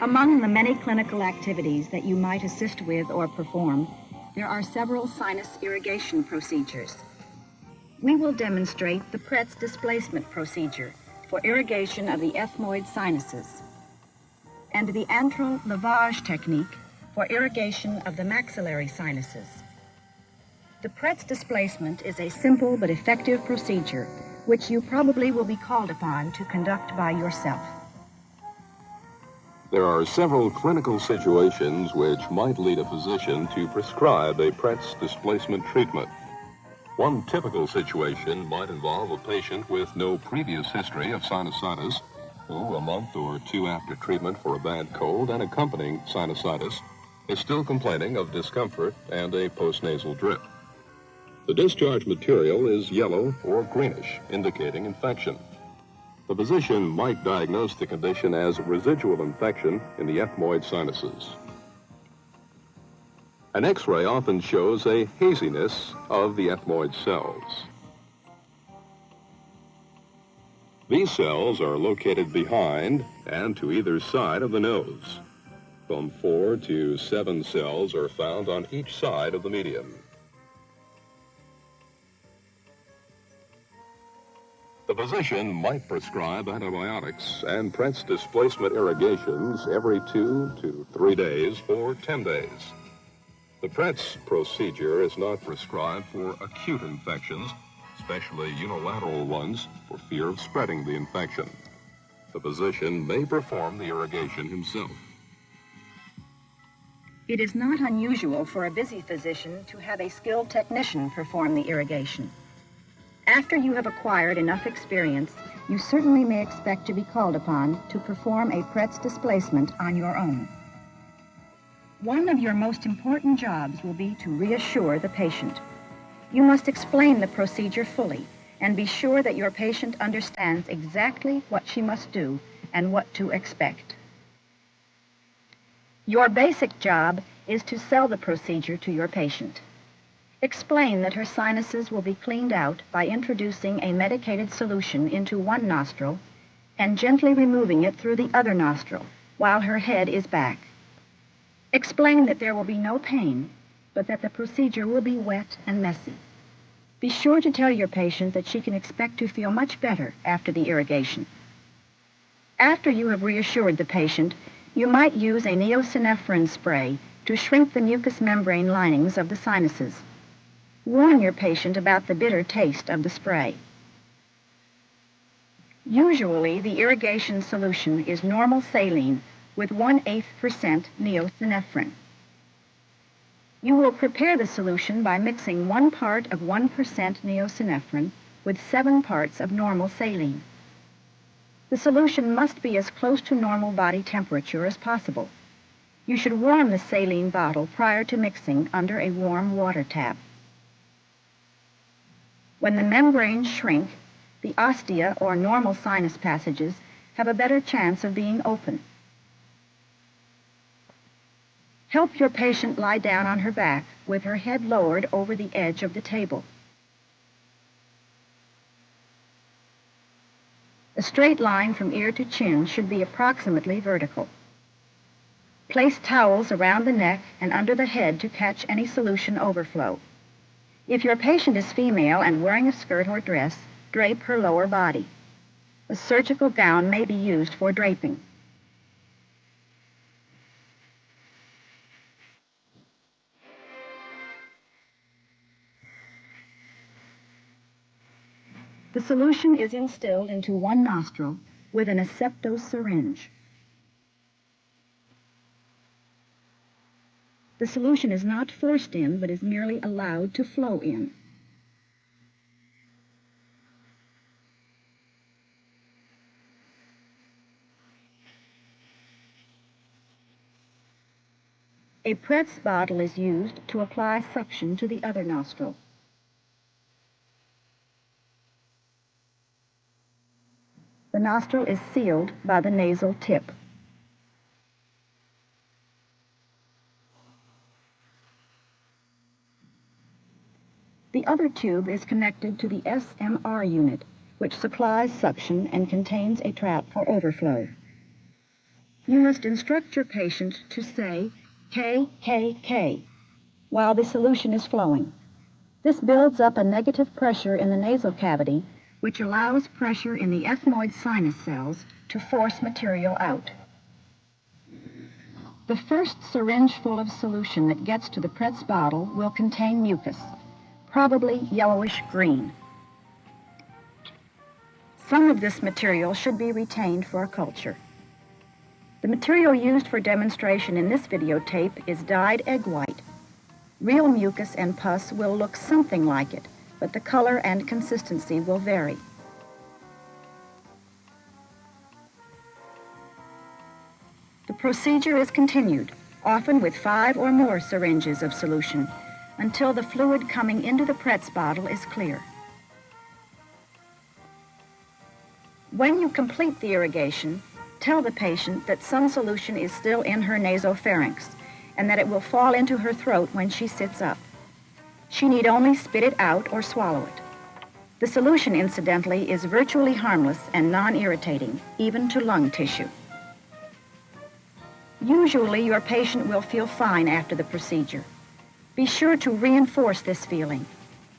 Among the many clinical activities that you might assist with or perform, there are several sinus irrigation procedures. We will demonstrate the Proetz Displacement Procedure for irrigation of the ethmoid sinuses, and the Antral Lavage Technique for irrigation of the maxillary sinuses. The Proetz displacement is a simple but effective procedure which you probably will be called upon to conduct by yourself. There are several clinical situations which might lead a physician to prescribe a Proetz displacement treatment. One typical situation might involve a patient with no previous history of sinusitis, who, a month or two after treatment for a bad cold and accompanying sinusitis, is still complaining of discomfort and a postnasal drip. The discharge material is yellow or greenish, indicating infection. The physician might diagnose the condition as residual infection in the ethmoid sinuses. An X-ray often shows a haziness of the ethmoid cells. These cells are located behind and to either side of the nose. From 4 to 7 cells are found on each side of the medium. The physician might prescribe antibiotics and Proetz displacement irrigations every 2 to 3 days for 10 days. The Proetz procedure is not prescribed for acute infections, especially unilateral ones, for fear of spreading the infection. The physician may perform the irrigation himself. It is not unusual for a busy physician to have a skilled technician perform the irrigation. After you have acquired enough experience, you certainly may expect to be called upon to perform a Proetz displacement on your own. One of your most important jobs will be to reassure the patient. You must explain the procedure fully and be sure that your patient understands exactly what she must do and what to expect. Your basic job is to sell the procedure to your patient. Explain that her sinuses will be cleaned out by introducing a medicated solution into one nostril and gently removing it through the other nostril while her head is back. Explain that there will be no pain, but that the procedure will be wet and messy. Be sure to tell your patient that she can expect to feel much better after the irrigation. After you have reassured the patient, you might use a neosynephrine spray to shrink the mucous membrane linings of the sinuses. Warn your patient about the bitter taste of the spray. Usually, the irrigation solution is normal saline with 1/8% neosynephrine. You will prepare the solution by mixing 1 part of 1% neosynephrine with 7 parts of normal saline. The solution must be as close to normal body temperature as possible. You should warm the saline bottle prior to mixing under a warm water tap. When the membranes shrink, the ostia, or normal sinus passages, have a better chance of being open. Help your patient lie down on her back with her head lowered over the edge of the table. A straight line from ear to chin should be approximately vertical. Place towels around the neck and under the head to catch any solution overflow. If your patient is female and wearing a skirt or dress, drape her lower body. A surgical gown may be used for draping. The solution is instilled into one nostril with an Asepto syringe. The solution is not forced in, but is merely allowed to flow in. A Proetz bottle is used to apply suction to the other nostril. The nostril is sealed by the nasal tip. The other tube is connected to the S.M.R unit, which supplies suction and contains a trap for overflow. You must instruct your patient to say K, K, K while the solution is flowing. This builds up a negative pressure in the nasal cavity, which allows pressure in the ethmoid sinus cells to force material out. The first syringe full of solution that gets to the Proetz bottle will contain mucus, probably yellowish green. Some of this material should be retained for culture. The material used for demonstration in this videotape is dyed egg white. Real mucus and pus will look something like it, but the color and consistency will vary. The procedure is continued, often with 5 or more syringes of solution, until the fluid coming into the Proetz bottle is clear. When you complete the irrigation, tell the patient that some solution is still in her nasopharynx and that it will fall into her throat when she sits up. She need only spit it out or swallow it. The solution, incidentally, is virtually harmless and non-irritating, even to lung tissue. Usually, your patient will feel fine after the procedure. Be sure to reinforce this feeling.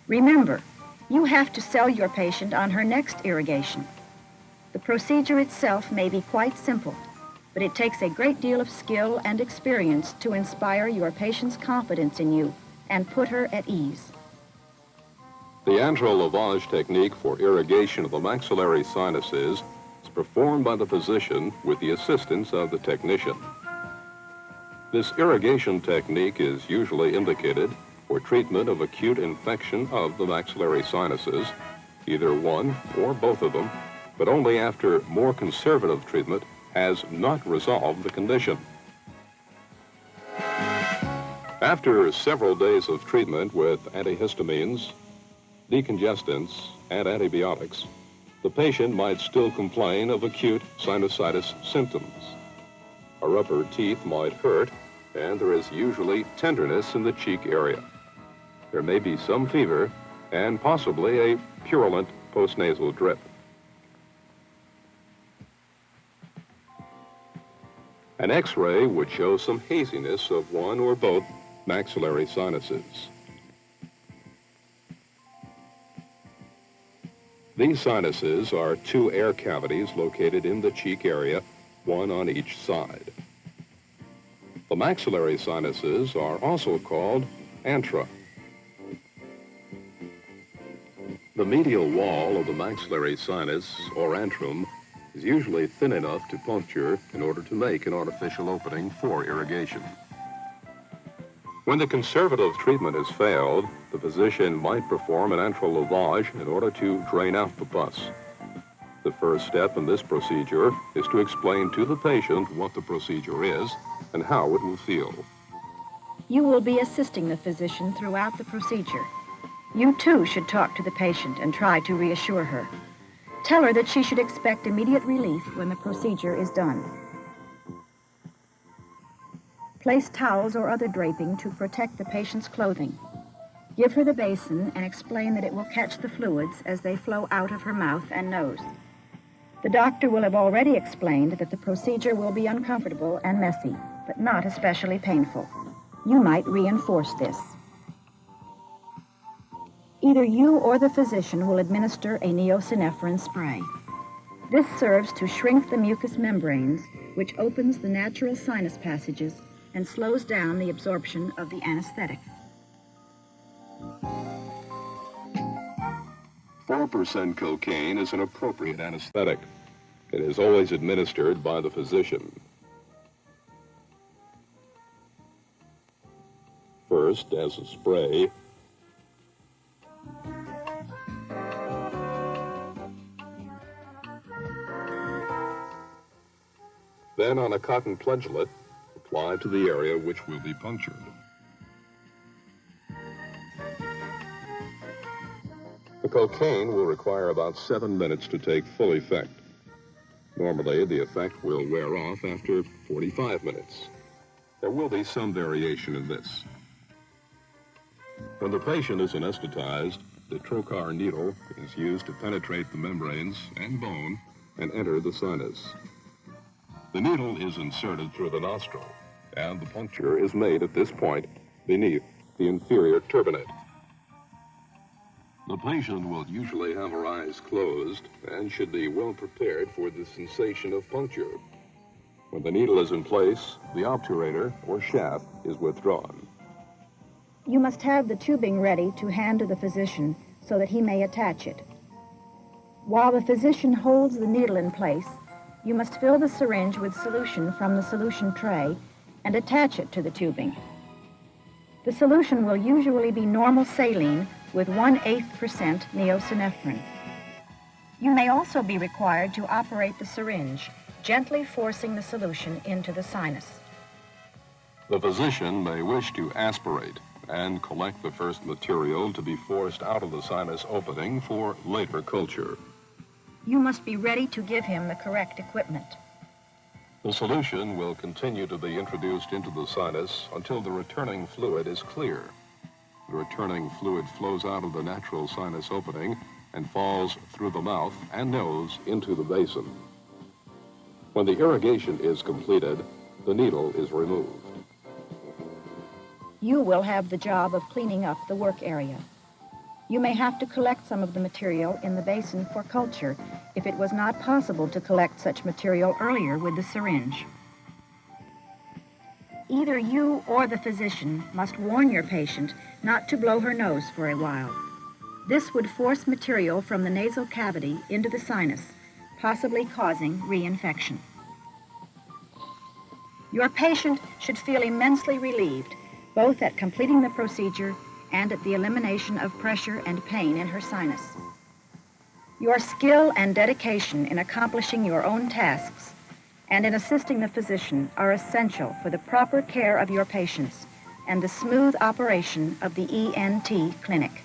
Remember, you have to sell your patient on her next irrigation. The procedure itself may be quite simple, but it takes a great deal of skill and experience to inspire your patient's confidence in you and put her at ease. The Antral Lavage Technique for irrigation of the maxillary sinuses is performed by the physician with the assistance of the technician. This irrigation technique is usually indicated for treatment of acute infection of the maxillary sinuses, either one or both of them, but only after more conservative treatment has not resolved the condition. After several days of treatment with antihistamines, decongestants, and antibiotics, the patient might still complain of acute sinusitis symptoms. Her upper teeth might hurt, and there is usually tenderness in the cheek area. There may be some fever and possibly a purulent postnasal drip. An X-ray would show some haziness of one or both maxillary sinuses. These sinuses are 2 air cavities located in the cheek area, one on each side. The maxillary sinuses are also called antra. The medial wall of the maxillary sinus, or antrum, is usually thin enough to puncture in order to make an artificial opening for irrigation. When the conservative treatment has failed, the physician might perform an antral lavage in order to drain out the pus. The first step in this procedure is to explain to the patient what the procedure is and how it will feel. You will be assisting the physician throughout the procedure. You too should talk to the patient and try to reassure her. Tell her that she should expect immediate relief when the procedure is done. Place towels or other draping to protect the patient's clothing. Give her the basin and explain that it will catch the fluids as they flow out of her mouth and nose. The doctor will have already explained that the procedure will be uncomfortable and messy, but not especially painful. You might reinforce this. Either you or the physician will administer a neosynephrine spray. This serves to shrink the mucous membranes, which opens the natural sinus passages and slows down the absorption of the anesthetic. 4% cocaine is an appropriate anesthetic. It is always administered by the physician. First, as a spray, then on a cotton pledgelet, applied to the area which will be punctured. The cocaine will require about 7 minutes to take full effect. Normally, the effect will wear off after 45 minutes. There will be some variation in this. When the patient is anesthetized, the trocar needle is used to penetrate the membranes and bone and enter the sinus. The needle is inserted through the nostril, and the puncture is made at this point beneath the inferior turbinate. The patient will usually have her eyes closed and should be well prepared for the sensation of puncture. When the needle is in place, the obturator or shaft is withdrawn. You must have the tubing ready to hand to the physician so that he may attach it. While the physician holds the needle in place, you must fill the syringe with solution from the solution tray and attach it to the tubing. The solution will usually be normal saline with 1/8% neosynephrine. You may also be required to operate the syringe, gently forcing the solution into the sinus. The physician may wish to aspirate and collect the first material to be forced out of the sinus opening for later culture. You must be ready to give him the correct equipment. The solution will continue to be introduced into the sinus until the returning fluid is clear. The returning fluid flows out of the natural sinus opening and falls through the mouth and nose into the basin. When the irrigation is completed, the needle is removed. You will have the job of cleaning up the work area. You may have to collect some of the material in the basin for culture if it was not possible to collect such material earlier with the syringe. Either you or the physician must warn your patient not to blow her nose for a while. This would force material from the nasal cavity into the sinus, possibly causing reinfection. Your patient should feel immensely relieved, both at completing the procedure and at the elimination of pressure and pain in her sinus. Your skill and dedication in accomplishing your own tasks and in assisting the physician are essential for the proper care of your patients and the smooth operation of the ENT clinic.